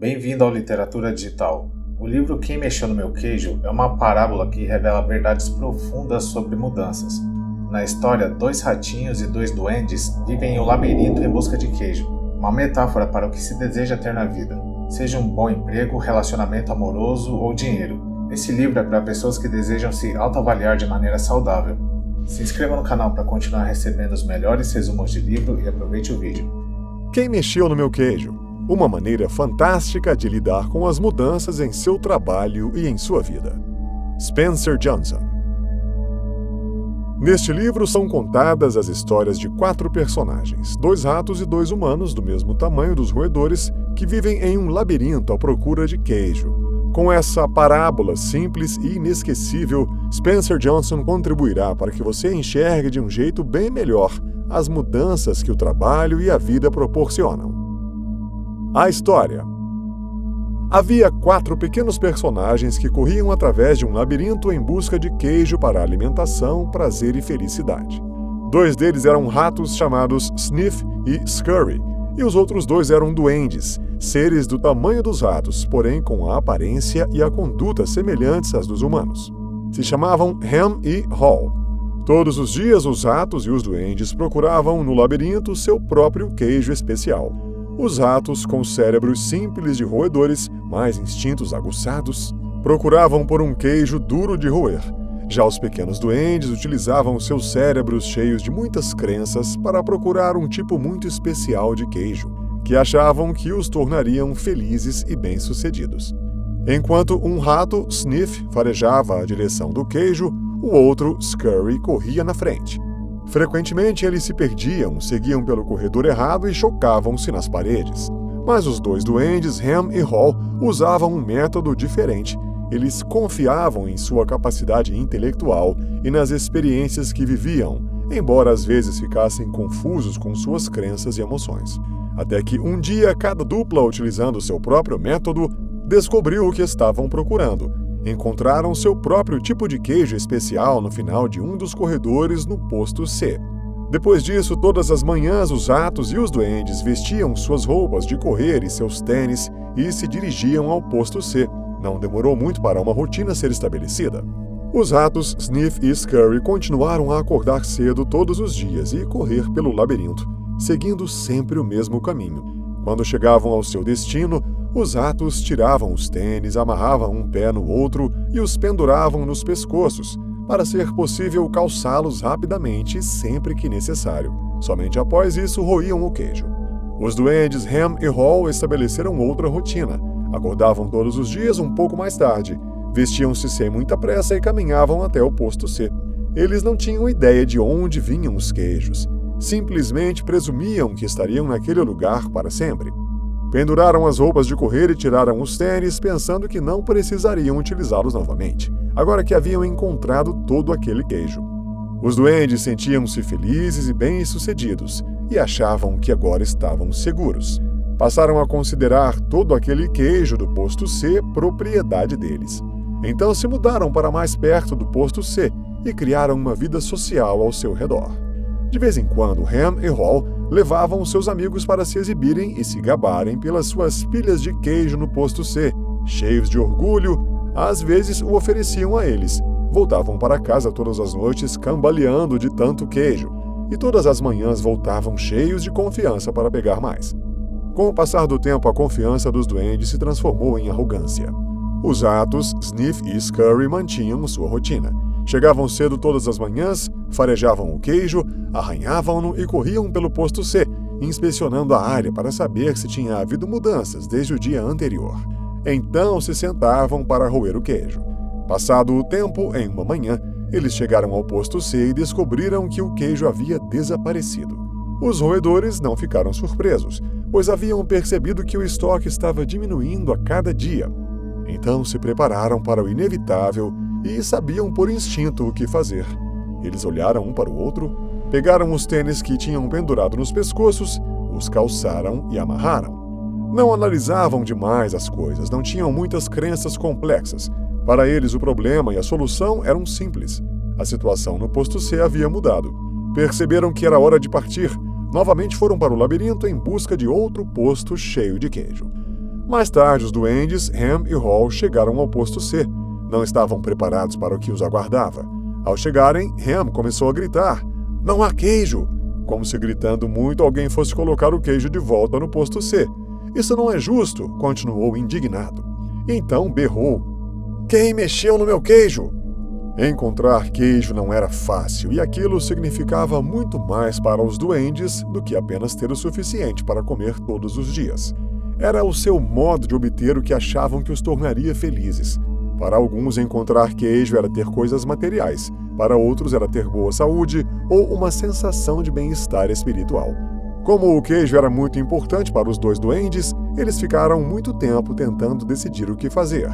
Bem-vindo ao Literatura Digital. O livro Quem Mexeu no Meu Queijo é uma parábola que revela verdades profundas sobre mudanças. Na história, 2 ratinhos e 2 duendes vivem em um labirinto em busca de queijo, uma metáfora para o que se deseja ter na vida, seja um bom emprego, relacionamento amoroso ou dinheiro. Esse livro é para pessoas que desejam se autoavaliar de maneira saudável. Se inscreva no canal para continuar recebendo os melhores resumos de livro e aproveite o vídeo. Quem mexeu no meu queijo? Uma maneira fantástica de lidar com as mudanças em seu trabalho e em sua vida. Spencer Johnson. Neste livro são contadas as histórias de 4 personagens, 2 ratos e 2 humanos do mesmo tamanho dos roedores que vivem em um labirinto à procura de queijo. Com essa parábola simples e inesquecível, Spencer Johnson contribuirá para que você enxergue de um jeito bem melhor as mudanças que o trabalho e a vida proporcionam. A história. Havia 4 pequenos personagens que corriam através de um labirinto em busca de queijo para alimentação, prazer e felicidade. 2 deles eram ratos chamados Sniff e Scurry, e os outros 2 eram duendes, seres do tamanho dos ratos, porém com a aparência e a conduta semelhantes às dos humanos. Se chamavam Ham e Haw. Todos os dias, os ratos e os duendes procuravam no labirinto seu próprio queijo especial. Os ratos, com cérebros simples de roedores, mas instintos aguçados, procuravam por um queijo duro de roer. Já os pequenos duendes utilizavam seus cérebros cheios de muitas crenças para procurar um tipo muito especial de queijo, que achavam que os tornariam felizes e bem-sucedidos. Enquanto um rato, Sniff, farejava a direção do queijo, o outro, Scurry, corria na frente. Frequentemente eles se perdiam, seguiam pelo corredor errado e chocavam-se nas paredes. Mas os 2 duendes, Ham e Haw, usavam um método diferente. Eles confiavam em sua capacidade intelectual e nas experiências que viviam, embora às vezes ficassem confusos com suas crenças e emoções. Até que um dia, cada dupla, utilizando seu próprio método, descobriu o que estavam procurando. Encontraram seu próprio tipo de queijo especial no final de um dos corredores no posto C. Depois disso, todas as manhãs, os ratos e os duendes vestiam suas roupas de correr e seus tênis e se dirigiam ao posto C. Não demorou muito para uma rotina ser estabelecida. Os ratos Sniff e Scurry continuaram a acordar cedo todos os dias e correr pelo labirinto, seguindo sempre o mesmo caminho. Quando chegavam ao seu destino, os ratos tiravam os tênis, amarravam um pé no outro e os penduravam nos pescoços, para ser possível calçá-los rapidamente sempre que necessário. Somente após isso roíam o queijo. Os duendes Ham e Haw estabeleceram outra rotina. Acordavam todos os dias um pouco mais tarde, vestiam-se sem muita pressa e caminhavam até o posto C. Eles não tinham ideia de onde vinham os queijos. Simplesmente presumiam que estariam naquele lugar para sempre. Penduraram as roupas de correr e tiraram os tênis, pensando que não precisariam utilizá-los novamente, agora que haviam encontrado todo aquele queijo. Os duendes sentiam-se felizes e bem-sucedidos, e achavam que agora estavam seguros. Passaram a considerar todo aquele queijo do posto C propriedade deles. Então se mudaram para mais perto do posto C e criaram uma vida social ao seu redor. De vez em quando, Ham e Haw levavam seus amigos para se exibirem e se gabarem pelas suas pilhas de queijo no posto C. Cheios de orgulho, às vezes o ofereciam a eles. Voltavam para casa todas as noites cambaleando de tanto queijo, e todas as manhãs voltavam cheios de confiança para pegar mais. Com o passar do tempo, a confiança dos duendes se transformou em arrogância. Os ratos, Sniff e Scurry, mantinham sua rotina. Chegavam cedo todas as manhãs, farejavam o queijo, arranhavam-no e corriam pelo posto C, inspecionando a área para saber se tinha havido mudanças desde o dia anterior. Então se sentavam para roer o queijo. Passado o tempo, em uma manhã, eles chegaram ao posto C e descobriram que o queijo havia desaparecido. Os roedores não ficaram surpresos, pois haviam percebido que o estoque estava diminuindo a cada dia. Então se prepararam para o inevitável e sabiam por instinto o que fazer. Eles olharam um para o outro, pegaram os tênis que tinham pendurado nos pescoços, os calçaram e amarraram. Não analisavam demais as coisas, não tinham muitas crenças complexas. Para eles, o problema e a solução eram simples. A situação no posto C havia mudado. Perceberam que era hora de partir. Novamente foram para o labirinto em busca de outro posto cheio de queijo. Mais tarde, os duendes, Ham e Hall, chegaram ao posto C. Não estavam preparados para o que os aguardava. Ao chegarem, Ham começou a gritar: "Não há queijo!" Como se gritando muito alguém fosse colocar o queijo de volta no posto C. "Isso não é justo!" continuou indignado. Então berrou: "Quem mexeu no meu queijo?" Encontrar queijo não era fácil, e aquilo significava muito mais para os duendes do que apenas ter o suficiente para comer todos os dias. Era o seu modo de obter o que achavam que os tornaria felizes. Para alguns, encontrar queijo era ter coisas materiais, para outros era ter boa saúde ou uma sensação de bem-estar espiritual. Como o queijo era muito importante para os dois duendes, eles ficaram muito tempo tentando decidir o que fazer.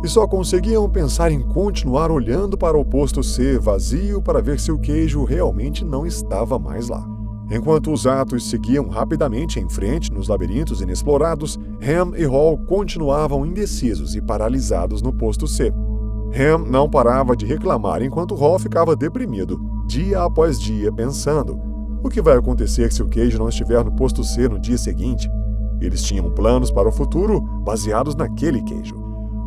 E só conseguiam pensar em continuar olhando para o posto C vazio para ver se o queijo realmente não estava mais lá. Enquanto os atos seguiam rapidamente em frente nos labirintos inexplorados, Ham e Hall continuavam indecisos e paralisados no posto C. Ham não parava de reclamar enquanto Hall ficava deprimido, dia após dia, pensando: o que vai acontecer se o queijo não estiver no posto C no dia seguinte? Eles tinham planos para o futuro baseados naquele queijo.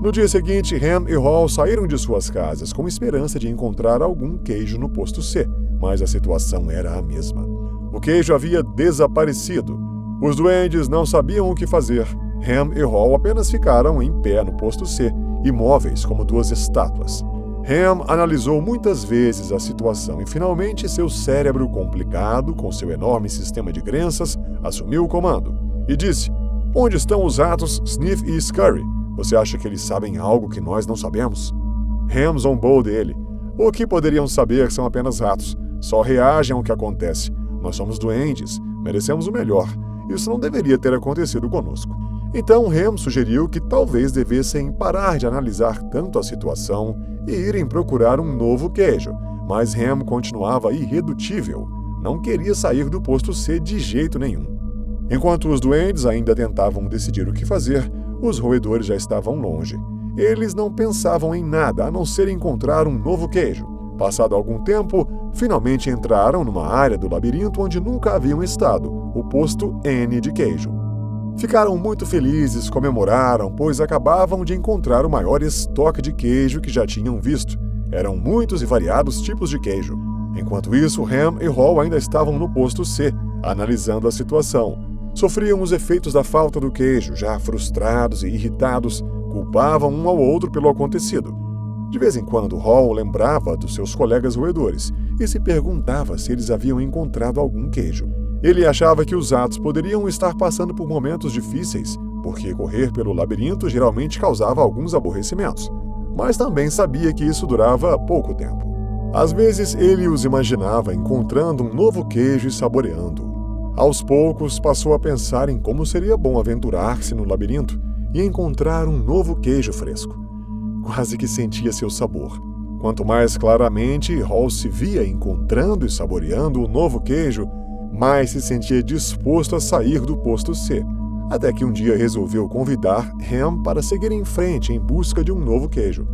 No dia seguinte, Ham e Hall saíram de suas casas com esperança de encontrar algum queijo no posto C, mas a situação era a mesma. O queijo havia desaparecido. Os duendes não sabiam o que fazer. Ham e Hall apenas ficaram em pé no posto C, imóveis como duas estátuas. Ham analisou muitas vezes a situação e finalmente seu cérebro complicado, com seu enorme sistema de crenças, assumiu o comando e disse: "Onde estão os ratos Sniff e Scurry? Você acha que eles sabem algo que nós não sabemos?" Ham zombou dele. "O que poderiam saber são apenas ratos. Só reagem ao que acontece. Nós somos duendes, merecemos o melhor. Isso não deveria ter acontecido conosco." Então Ham sugeriu que talvez devessem parar de analisar tanto a situação e irem procurar um novo queijo. Mas Ham continuava irredutível. Não queria sair do posto C de jeito nenhum. Enquanto os duendes ainda tentavam decidir o que fazer, os roedores já estavam longe. Eles não pensavam em nada a não ser encontrar um novo queijo. Passado algum tempo, finalmente entraram numa área do labirinto onde nunca haviam estado, o posto N de queijo. Ficaram muito felizes, comemoraram, pois acabavam de encontrar o maior estoque de queijo que já tinham visto. Eram muitos e variados tipos de queijo. Enquanto isso, Ham e Hall ainda estavam no posto C, analisando a situação. Sofriam os efeitos da falta do queijo, já frustrados e irritados, culpavam um ao outro pelo acontecido. De vez em quando, Hall lembrava dos seus colegas roedores e se perguntava se eles haviam encontrado algum queijo. Ele achava que os atos poderiam estar passando por momentos difíceis, porque correr pelo labirinto geralmente causava alguns aborrecimentos, mas também sabia que isso durava pouco tempo. Às vezes, ele os imaginava encontrando um novo queijo e saboreando. Aos poucos, passou a pensar em como seria bom aventurar-se no labirinto e encontrar um novo queijo fresco. Quase que sentia seu sabor. Quanto mais claramente Hall se via encontrando e saboreando o novo queijo, mais se sentia disposto a sair do posto C, até que um dia resolveu convidar Ham para seguir em frente em busca de um novo queijo.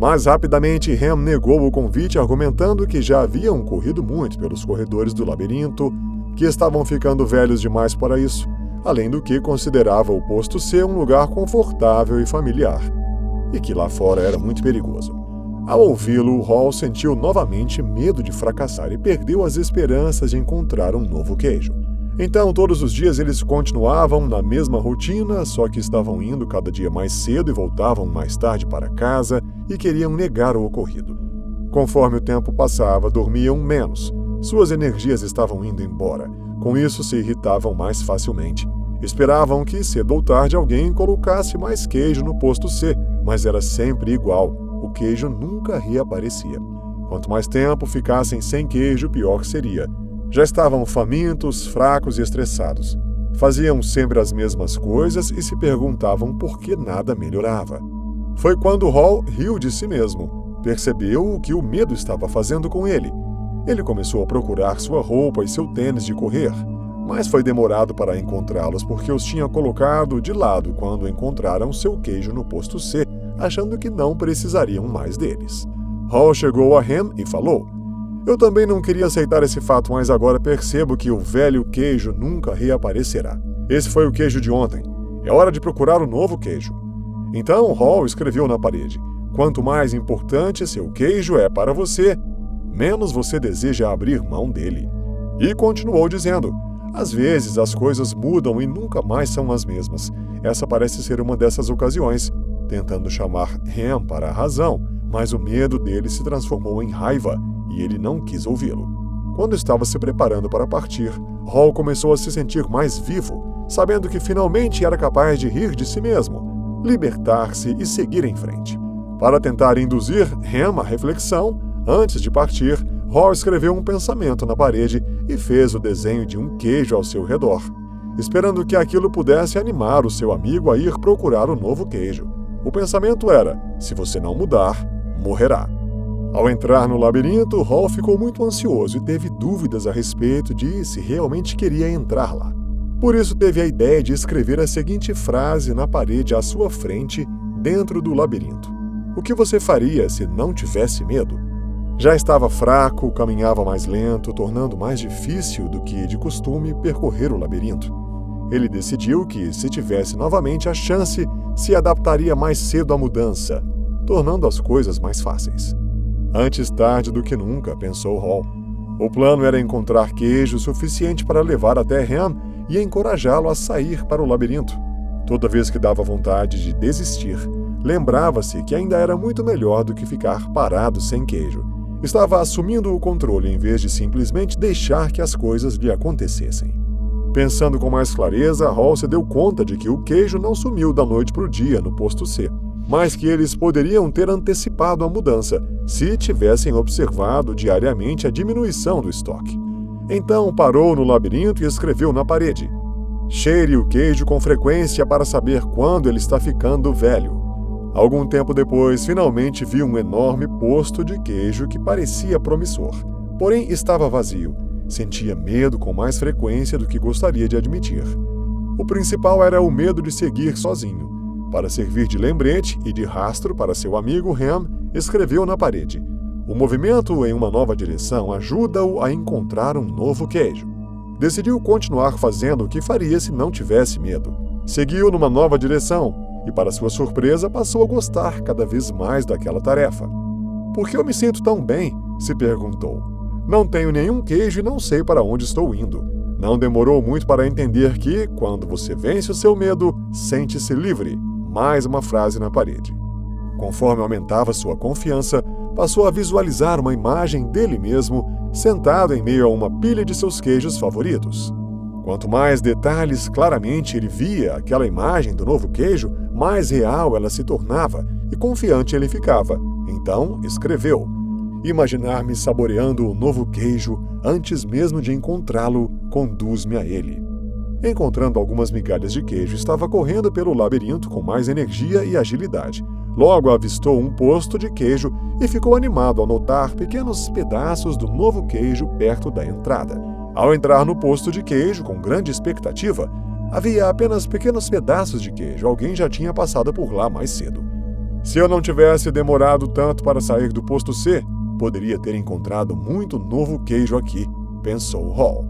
Mas rapidamente Ham negou o convite, argumentando que já haviam corrido muito pelos corredores do labirinto, que estavam ficando velhos demais para isso, além do que considerava o posto C um lugar confortável e familiar, e que lá fora era muito perigoso. Ao ouvi-lo, Hall sentiu novamente medo de fracassar e perdeu as esperanças de encontrar um novo queijo. Então, todos os dias eles continuavam na mesma rotina, só que estavam indo cada dia mais cedo e voltavam mais tarde para casa e queriam negar o ocorrido. Conforme o tempo passava, dormiam menos. Suas energias estavam indo embora. Com isso, se irritavam mais facilmente. Esperavam que, cedo ou tarde, alguém colocasse mais queijo no posto C, mas era sempre igual. O queijo nunca reaparecia. Quanto mais tempo ficassem sem queijo, pior seria. Já estavam famintos, fracos e estressados. Faziam sempre as mesmas coisas e se perguntavam por que nada melhorava. Foi quando Hall riu de si mesmo. Percebeu o que o medo estava fazendo com ele. Ele começou a procurar sua roupa e seu tênis de correr, mas foi demorado para encontrá-los porque os tinha colocado de lado quando encontraram seu queijo no posto C, achando que não precisariam mais deles. Hall chegou a Ham e falou: "Eu também não queria aceitar esse fato, mas agora percebo que o velho queijo nunca reaparecerá. Esse foi o queijo de ontem. É hora de procurar o novo queijo. Então Hall escreveu na parede: quanto mais importante seu queijo é para você, menos você deseja abrir mão dele. E continuou dizendo: às vezes as coisas mudam e nunca mais são as mesmas. Essa parece ser uma dessas ocasiões, tentando chamar Ham para a razão, mas o medo dele se transformou em raiva e ele não quis ouvi-lo. Quando estava se preparando para partir, Hall começou a se sentir mais vivo, sabendo que finalmente era capaz de rir de si mesmo, libertar-se e seguir em frente. Para tentar induzir Ham à reflexão, antes de partir, Hall escreveu um pensamento na parede e fez o desenho de um queijo ao seu redor, esperando que aquilo pudesse animar o seu amigo a ir procurar o novo queijo. O pensamento era: se você não mudar, morrerá. Ao entrar no labirinto, Hall ficou muito ansioso e teve dúvidas a respeito de se realmente queria entrar lá. Por isso teve a ideia de escrever a seguinte frase na parede à sua frente, dentro do labirinto: o que você faria se não tivesse medo? Já estava fraco, caminhava mais lento, tornando mais difícil do que de costume percorrer o labirinto. Ele decidiu que, se tivesse novamente a chance, se adaptaria mais cedo à mudança, tornando as coisas mais fáceis. Antes tarde do que nunca, pensou Hall. O plano era encontrar queijo suficiente para levar até Ham e encorajá-lo a sair para o labirinto. Toda vez que dava vontade de desistir, lembrava-se que ainda era muito melhor do que ficar parado sem queijo. Estava assumindo o controle em vez de simplesmente deixar que as coisas lhe acontecessem. Pensando com mais clareza, Hall se deu conta de que o queijo não sumiu da noite para o dia no posto C, mas que eles poderiam ter antecipado a mudança se tivessem observado diariamente a diminuição do estoque. Então parou no labirinto e escreveu na parede: cheire o queijo com frequência para saber quando ele está ficando velho. Algum tempo depois, finalmente viu um enorme posto de queijo que parecia promissor, porém estava vazio. Sentia medo com mais frequência do que gostaria de admitir. O principal era o medo de seguir sozinho. Para servir de lembrete e de rastro para seu amigo Ham, escreveu na parede: o movimento em uma nova direção ajuda-o a encontrar um novo queijo. Decidiu continuar fazendo o que faria se não tivesse medo. Seguiu numa nova direção e, para sua surpresa, passou a gostar cada vez mais daquela tarefa. Por que eu me sinto tão bem? Se perguntou. Não tenho nenhum queijo e não sei para onde estou indo. Não demorou muito para entender que, quando você vence o seu medo, sente-se livre. Mais uma frase na parede. Conforme aumentava sua confiança, passou a visualizar uma imagem dele mesmo, sentado em meio a uma pilha de seus queijos favoritos. Quanto mais detalhes claramente ele via aquela imagem do novo queijo, mais real ela se tornava e confiante ele ficava. Então escreveu: imaginar-me saboreando o novo queijo antes mesmo de encontrá-lo conduz-me a ele. Encontrando algumas migalhas de queijo, estava correndo pelo labirinto com mais energia e agilidade. Logo avistou um posto de queijo e ficou animado ao notar pequenos pedaços do novo queijo perto da entrada. Ao entrar no posto de queijo com grande expectativa, havia apenas pequenos pedaços de queijo. Alguém já tinha passado por lá mais cedo. Se eu não tivesse demorado tanto para sair do posto C, poderia ter encontrado muito novo queijo aqui, pensou Hall.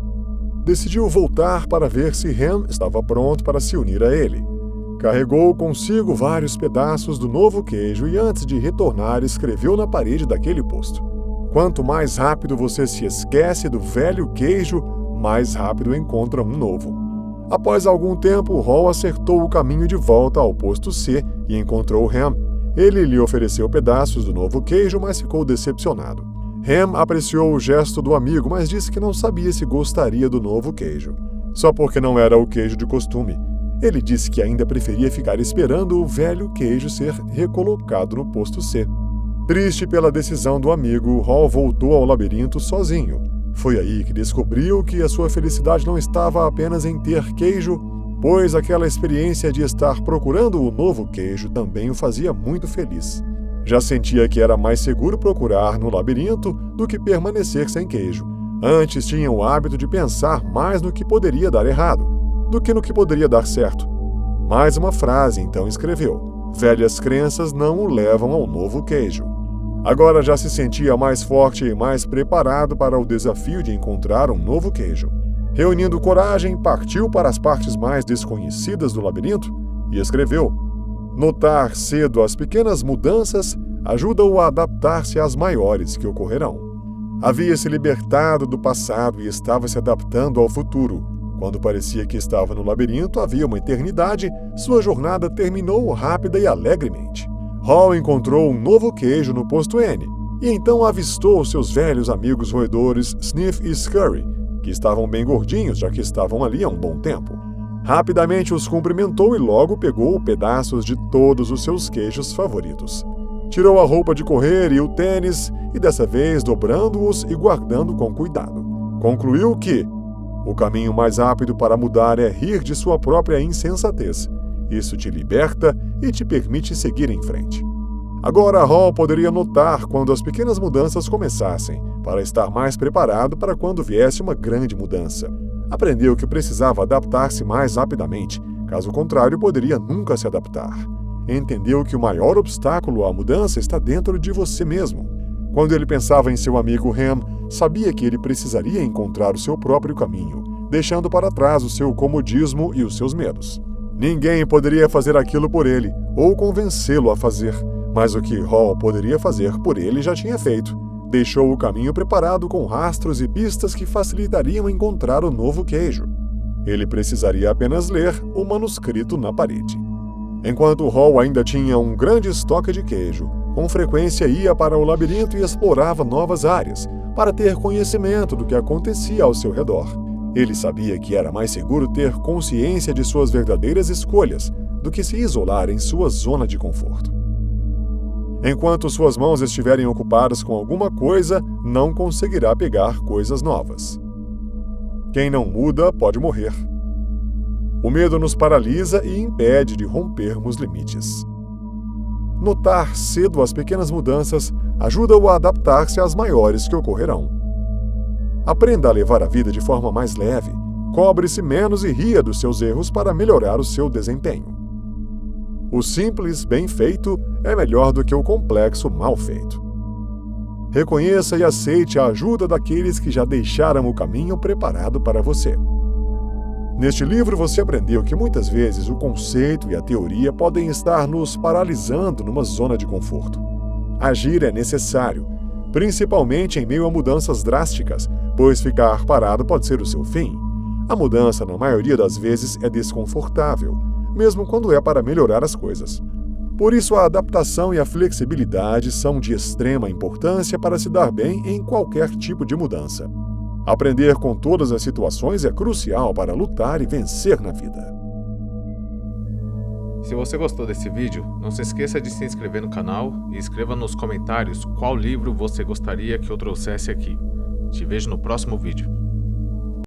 Decidiu voltar para ver se Ham estava pronto para se unir a ele. Carregou consigo vários pedaços do novo queijo e, antes de retornar, escreveu na parede daquele posto: quanto mais rápido você se esquece do velho queijo, mais rápido encontra um novo. Após algum tempo, Hall acertou o caminho de volta ao posto C e encontrou Ham. Ele lhe ofereceu pedaços do novo queijo, mas ficou decepcionado. Ham apreciou o gesto do amigo, mas disse que não sabia se gostaria do novo queijo. Só porque não era o queijo de costume. Ele disse que ainda preferia ficar esperando o velho queijo ser recolocado no posto C. Triste pela decisão do amigo, Hall voltou ao labirinto sozinho. Foi aí que descobriu que a sua felicidade não estava apenas em ter queijo, pois aquela experiência de estar procurando o novo queijo também o fazia muito feliz. Já sentia que era mais seguro procurar no labirinto do que permanecer sem queijo. Antes tinha o hábito de pensar mais no que poderia dar errado do que no que poderia dar certo. Mais uma frase, então escreveu: velhas crenças não o levam ao novo queijo. Agora já se sentia mais forte e mais preparado para o desafio de encontrar um novo queijo. Reunindo coragem, partiu para as partes mais desconhecidas do labirinto e escreveu: notar cedo as pequenas mudanças ajuda-o a adaptar-se às maiores que ocorrerão. Havia se libertado do passado e estava se adaptando ao futuro. Quando parecia que estava no labirinto havia uma eternidade, sua jornada terminou rápida e alegremente. Hall encontrou um novo queijo no posto N, e então avistou seus velhos amigos roedores Sniff e Scurry, que estavam bem gordinhos, já que estavam ali há um bom tempo. Rapidamente os cumprimentou e logo pegou pedaços de todos os seus queijos favoritos. Tirou a roupa de correr e o tênis, e dessa vez dobrando-os e guardando com cuidado. Concluiu que o caminho mais rápido para mudar é rir de sua própria insensatez. Isso te liberta e te permite seguir em frente. Agora Hall poderia notar quando as pequenas mudanças começassem, para estar mais preparado para quando viesse uma grande mudança. Aprendeu que precisava adaptar-se mais rapidamente, caso contrário poderia nunca se adaptar. Entendeu que o maior obstáculo à mudança está dentro de você mesmo. Quando ele pensava em seu amigo Ham, sabia que ele precisaria encontrar o seu próprio caminho, deixando para trás o seu comodismo e os seus medos. Ninguém poderia fazer aquilo por ele, ou convencê-lo a fazer, mas o que Hall poderia fazer por ele já tinha feito. Deixou o caminho preparado com rastros e pistas que facilitariam encontrar o novo queijo. Ele precisaria apenas ler o manuscrito na parede. Enquanto Hall ainda tinha um grande estoque de queijo, com frequência ia para o labirinto e explorava novas áreas, para ter conhecimento do que acontecia ao seu redor. Ele sabia que era mais seguro ter consciência de suas verdadeiras escolhas do que se isolar em sua zona de conforto. Enquanto suas mãos estiverem ocupadas com alguma coisa, não conseguirá pegar coisas novas. Quem não muda pode morrer. O medo nos paralisa e impede de rompermos limites. Notar cedo as pequenas mudanças ajuda-o a adaptar-se às maiores que ocorrerão. Aprenda a levar a vida de forma mais leve, cobre-se menos e ria dos seus erros para melhorar o seu desempenho. O simples bem feito é melhor do que o complexo mal feito. Reconheça e aceite a ajuda daqueles que já deixaram o caminho preparado para você. Neste livro você aprendeu que muitas vezes o conceito e a teoria podem estar nos paralisando numa zona de conforto. Agir é necessário, principalmente em meio a mudanças drásticas, pois ficar parado pode ser o seu fim. A mudança, na maioria das vezes, é desconfortável, mesmo quando é para melhorar as coisas. Por isso, a adaptação e a flexibilidade são de extrema importância para se dar bem em qualquer tipo de mudança. Aprender com todas as situações é crucial para lutar e vencer na vida. Se você gostou desse vídeo, não se esqueça de se inscrever no canal e escreva nos comentários qual livro você gostaria que eu trouxesse aqui. Te vejo no próximo vídeo.